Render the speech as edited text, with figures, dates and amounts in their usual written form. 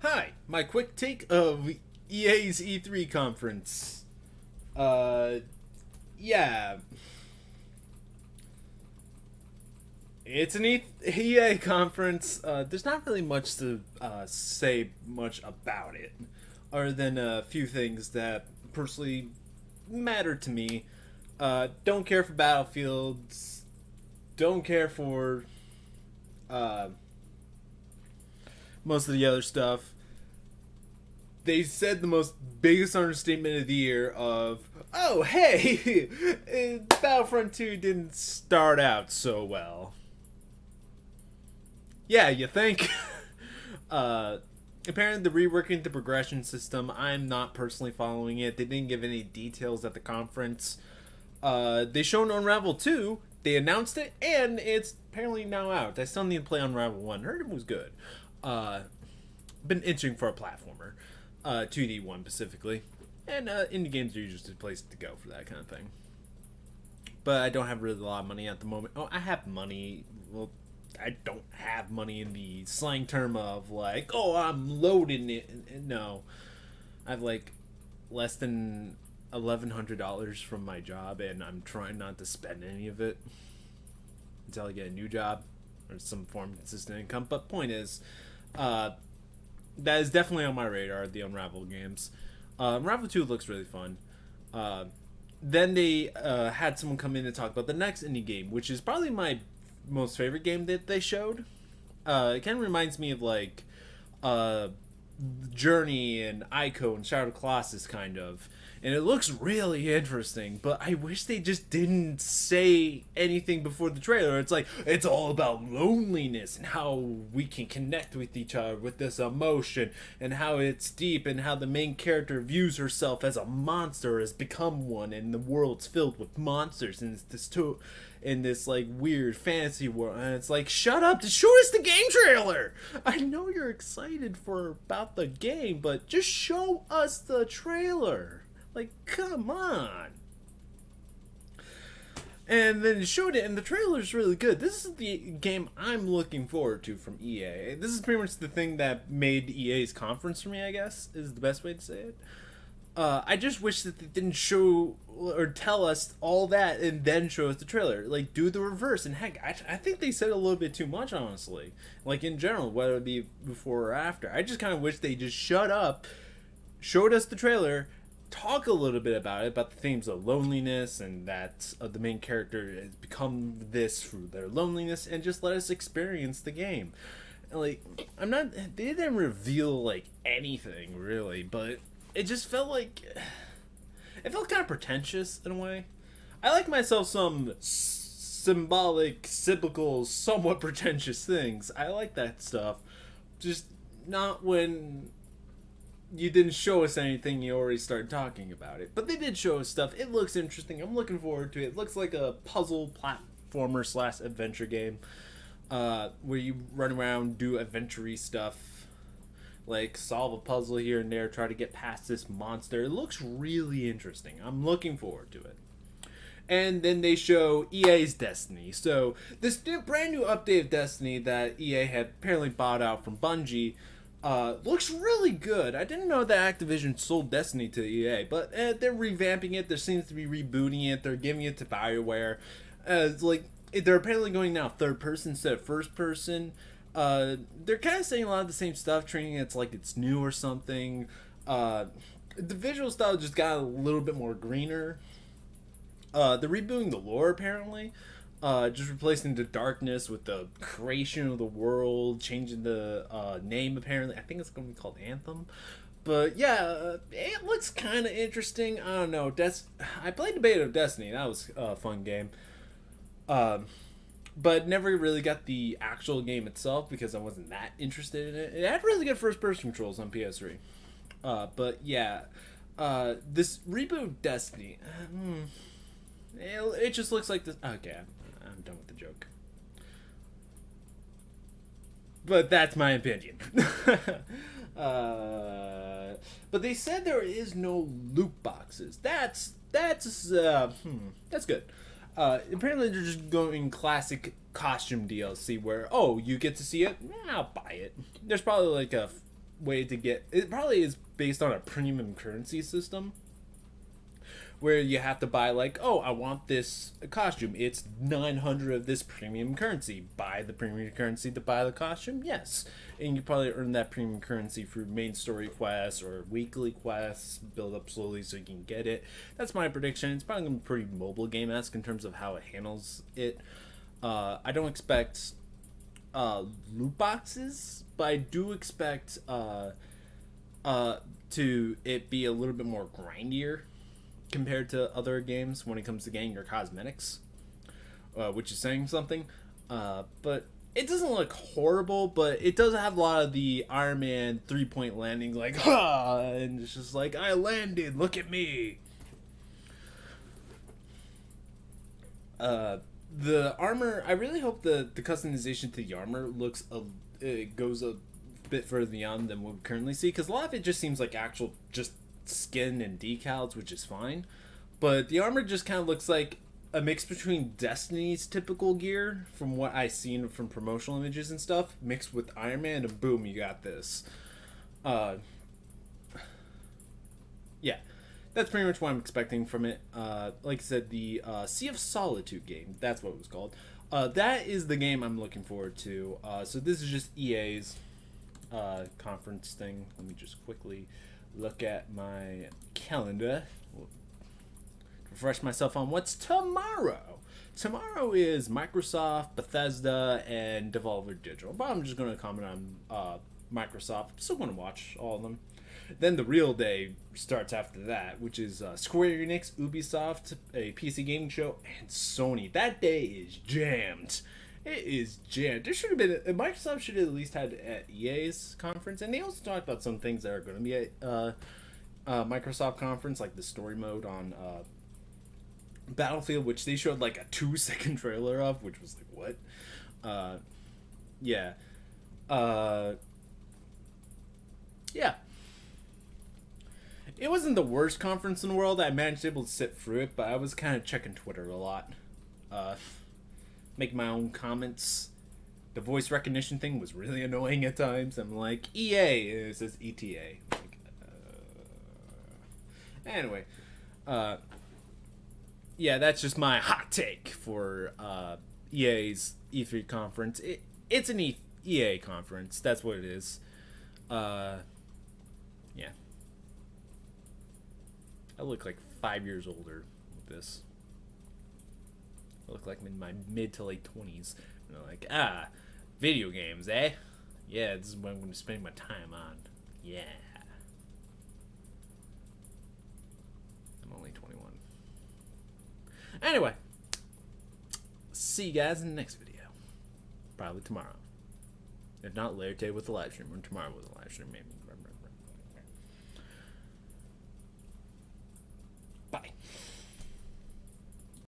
Hi, my quick take of EA's E3 conference. Uh, yeah, it's an EA conference. There's not really much to say much about it, other than a few things that personally matter to me. Don't care for Battlefields. Don't care for uh, most of the other stuff. They said the most biggest understatement of the year of, oh hey, Battlefront 2 didn't start out so well. Yeah, you think? uh Apparently the reworking the progression system, I'm not personally following it. They didn't give any details at the conference. They shown Unravel 2, they announced it, and it's apparently now out. I still need to play Unravel 1. Heard it was good. Uh Been itching for a platformer. 2D one specifically. And indie games are usually the place to go for that kind of thing. But I don't have really a lot of money at the moment. Oh, I have money. Well, I don't have money in the slang term of like, oh, I'm loading it. No, I have like less than $1,100 from my job, and I'm trying not to spend any of it until I get a new job or some form of consistent income. But point is, uh, that is definitely on my radar. The Unravel games. Unravel 2 looks really fun. Uh, then they had someone come in and talk about the next indie game, which is probably my most favorite game that they showed. It kind of reminds me of like uh, Journey and Ico and Shadow of the Colossus, kind of. And it looks really interesting, but I wish they just didn't say anything before the trailer. It's like, it's all about loneliness and how we can connect with each other with this emotion, and how it's deep, and how the main character views herself as a monster, has become one, and the world's filled with monsters, and it's this too in this like weird fantasy world. And it's like, shut up, just show us the game trailer. I know you're excited for about the game, but just show us the trailer. Like, come on. And then it showed it, and the trailer's really good. This is the game I'm looking forward to from EA. This is pretty much the thing that made EA's conference for me, I guess, is the best way to say it. I just wish that they didn't show or tell us all that and then show us the trailer. Like, do the reverse. And heck, I think they said a little bit too much, honestly. Like, in general, whether it be before or after. I just kind of wish they just shut up, showed us the trailer, talk a little bit about the themes of loneliness, and that the main character has become this through their loneliness, and just let us experience the game. Like, I'm not, they didn't reveal like anything really, but it just felt like it felt kind of pretentious in a way. I like myself some symbolic, cyclical, somewhat pretentious things. I like that stuff. Just not when you didn't show us anything, you already started talking about it. But they did show us stuff. It looks interesting. I'm looking forward to it. It looks like a puzzle platformer slash adventure game, where you run around, do adventure stuff, like solve a puzzle here and there, try to get past this monster. It looks really interesting. I'm looking forward to it. And then they show EA's Destiny. So this brand new update of Destiny that EA had apparently bought out from Bungie looks really good. I didn't know that Activision sold Destiny to EA, but they're revamping it. There seems to be rebooting it. They're giving it to BioWare. It's like they're apparently going now third person instead of first person. They're kind of saying a lot of the same stuff, treating it like it's new or something. The visual style just got a little bit more greener. They're rebooting the lore apparently. Just replacing the darkness with the creation of the world, changing the name apparently. I think it's going to be called Anthem. But yeah, it looks kind of interesting. I don't know. I played the beta of Destiny. That was a fun game. Um, but never really got the actual game itself because I wasn't that interested in it. It had really good first person controls on PS3. But yeah, this reboot of Destiny. It just looks like this. Okay, I'm done with the joke. But that's my opinion. But they said there is no loot boxes. That's good. Apparently they're just going classic costume DLC where, oh, you get to see it, I'll buy it. There's probably like a way to get it. Probably is based on a premium currency system where you have to buy, like, oh, I want this costume. It's 900 of this premium currency. Buy the premium currency to buy the costume? Yes. And you probably earn that premium currency through main story quests or weekly quests, build up slowly so you can get it. That's my prediction. It's probably going to be pretty mobile game-esque in terms of how it handles it. I don't expect loot boxes, but I do expect to it be a little bit more grindier compared to other games when it comes to getting your cosmetics, which is saying something. But it doesn't look horrible, but it does have a lot of the Iron Man 3-point landing, like, ah, and it's just like, I landed, look at me. The armor, I really hope the customization to the armor it goes a bit further beyond than what we currently see, because a lot of it just seems like actual just skin and decals, which is fine, but the armor just kind of looks like a mix between Destiny's typical gear from what I've seen from promotional images and stuff, mixed with Iron Man, and boom, you got this. Yeah, that's pretty much what I'm expecting from it. Like I said, the Sea of Solitude game, that's what it was called. That is the game I'm looking forward to. So this is just EA's conference thing. Let me just quickly look at my calendar, refresh myself on what's tomorrow. Tomorrow is Microsoft, Bethesda, and Devolver Digital, but I'm just going to comment on Microsoft. I'm still going to watch all of them. Then the real day starts after that, which is Square Enix, Ubisoft, a PC gaming show, and Sony. That day is jammed. It is jammed. There should have been Microsoft should have at least had at EA's conference, and they also talked about some things that are going to be at Microsoft conference, like the story mode on Battlefield, which they showed like a 2-second trailer of, which was like, what? Yeah. Yeah. It wasn't the worst conference in the world. I managed to be able to sit through it, but I was kind of checking Twitter a lot. Make my own comments. The voice recognition thing was really annoying at times. I'm like, EA, and it says ETA. Like, anyway, yeah, that's just my hot take for EA's E3 conference. It's an EA conference. That's what it is. Yeah. I look like 5 years older with this. I look like I'm in my mid to late 20s. And I'm like, video games, eh? Yeah, this is what I'm going to spend my time on. Yeah. I'm only 21. Anyway. See you guys in the next video. Probably tomorrow. If not, later today with the live stream, or tomorrow with the live stream, maybe.